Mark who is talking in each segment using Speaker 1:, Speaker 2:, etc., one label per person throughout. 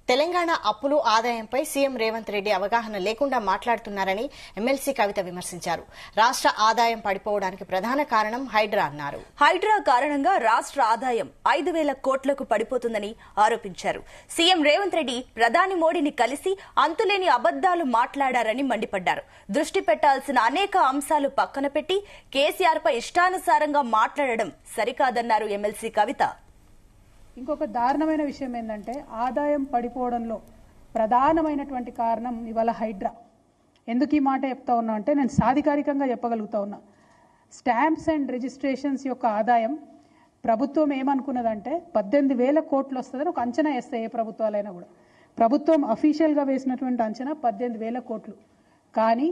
Speaker 1: తెలంగాణ అప్పులు ఆదాయంపై సీఎం రేవంత్ రెడ్డి అవగాహన లేకుండా మాట్లాడుతున్నారని ఎమ్మెల్సీ కవిత విమర్శించారు. రాష్ట్ర ఆదాయం పడిపోవడానికి ప్రధాన కారణం హైడ్రా అన్నారు.
Speaker 2: హైడ్రా కారణంగా రాష్ట్ర ఆదాయం 5,000 కోట్లకు పడిపోతుందని ఆరోపించారు. సీఎం రేవంత్ రెడ్డి ప్రధాని మోడీని కలిసి అంతులేని అబద్దాలు మాట్లాడారని మండిపడ్డారు. దృష్టి పెట్టాల్సిన అనేక అంశాలు పక్కన పెట్టి కేసీఆర్ పై ఇష్టానుసారంగా మాట్లాడడం సరికాదన్నారు ఎమ్మెల్సీ కవిత.
Speaker 3: ఇంకొక దారుణమైన విషయం ఏంటంటే ఆదాయం పడిపోవడంలో ప్రధానమైనటువంటి కారణం ఇవాళ హైడ్రా. ఎందుకు ఈ మాట చెప్తా ఉన్నా అంటే నేను సాధికారికంగా చెప్పగలుగుతా ఉన్నా. స్టాంప్స్ అండ్ రిజిస్ట్రేషన్స్ యొక్క ఆదాయం ప్రభుత్వం ఏమనుకున్నదంటే 18,000 కోట్లు వస్తుందని ఒక అంచనా వేస్తాయి ఏ ప్రభుత్వాలైనా కూడా. ప్రభుత్వం అఫీషియల్గా వేసినటువంటి అంచనా 18,000 కోట్లు. కానీ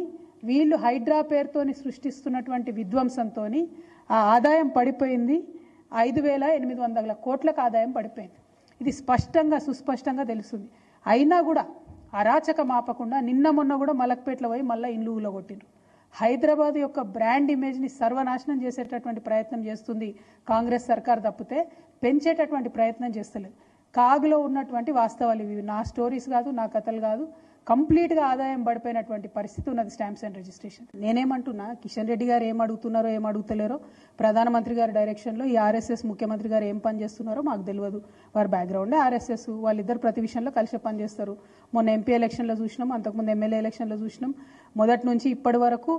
Speaker 3: వీళ్ళు హైడ్రా పేరుతోని సృష్టిస్తున్నటువంటి విధ్వంసంతో ఆ ఆదాయం పడిపోయింది. 5,800 కోట్లకు ఆదాయం పడిపోయింది. ఇది స్పష్టంగా సుస్పష్టంగా తెలుస్తుంది. అయినా కూడా అరాచక మాపకుండా నిన్న మొన్న కూడా మలక్పేటలో పోయి మళ్ళీ ఇండ్లు ఊలగొట్టిండ్రు. హైదరాబాద్ యొక్క బ్రాండ్ ఇమేజ్ని సర్వనాశనం చేసేటటువంటి ప్రయత్నం చేస్తుంది కాంగ్రెస్ సర్కార్ తప్పితే పెంచేటటువంటి ప్రయత్నం చేస్తలేదు. కాగులో ఉన్నటువంటి వాస్తవాలు ఇవి. నా స్టోరీస్ కాదు, నా కథలు కాదు. కంప్లీట్గా ఆదాయం పడిపోయినటువంటి పరిస్థితి ఉన్నది స్టాంప్స్ అండ్ రిజిస్ట్రేషన్. నేనేమంటున్నా, కిషన్ రెడ్డి గారు ఏం అడుగుతున్నారో ఏం అడుగుతలేరో, ప్రధానమంత్రి గారి డైరెక్షన్లో ఈ ఆర్ఎస్ఎస్ ముఖ్యమంత్రి గారు ఏం పని చేస్తున్నారో మాకు తెలియదు. వారి బ్యాక్గ్రౌండే ఆర్ఎస్ఎస్. వాళ్ళిద్దరు ప్రతి విషయంలో కలిసి పనిచేస్తారు. మొన్న ఎంపీ ఎలక్షన్లో చూసినాం, అంతకుముందు ఎమ్మెల్యే ఎలక్షన్లో చూసినాం. మొదటి నుంచి ఇప్పటి వరకు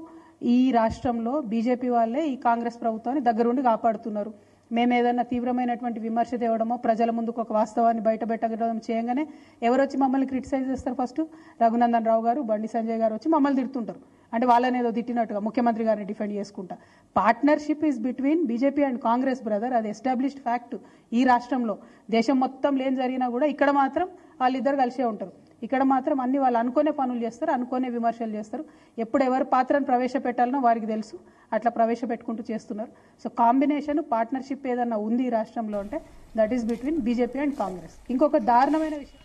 Speaker 3: ఈ రాష్ట్రంలో బీజేపీ వాళ్ళే ఈ కాంగ్రెస్ ప్రభుత్వాన్ని దగ్గరుండి కాపాడుతున్నారు. మేము ఏదైనా తీవ్రమైనటువంటి విమర్శ తేవడమో, ప్రజల ముందుకు ఒక వాస్తవాన్ని బయటపెట్టడం చేయగానే ఎవరు వచ్చి మమ్మల్ని క్రిటిసైజ్ చేస్తారు? ఫస్ట్ రఘునందన్ రావు గారు, బండి సంజయ్ గారు వచ్చి మమ్మల్ని తిడుతుంటారు. అంటే వాళ్ళని ఏదో తిట్టినట్టుగా ముఖ్యమంత్రి గారిని డిఫెండ్ చేసుకుంటా. Partnership is between BJP and Congress brother. అది ఎస్టాబ్లిష్డ్ ఫ్యాక్ట్ ఈ రాష్ట్రంలో. దేశం మొత్తం లేని జరిగినా కూడా ఇక్కడ మాత్రం వాళ్ళిద్దరు కలిసే ఉంటారు. ఇక్కడ మాత్రం అన్ని వాళ్ళు అనుకునే పనులు చేస్తారు, అనుకునే విమర్శలు చేస్తారు. ఎప్పుడు ఎవరు పాత్రను ప్రవేశపెట్టాలనో వారికి తెలుసు. అట్లా ప్రవేశపెట్టుకుంటూ చేస్తున్నారు. సో కాంబినేషన్ పార్ట్నర్షిప్ ఏదన్నా ఉంది ఈ రాష్ట్రంలో అంటే that is between BJP and Congress. ఇంకొక దారుణమైన విషయం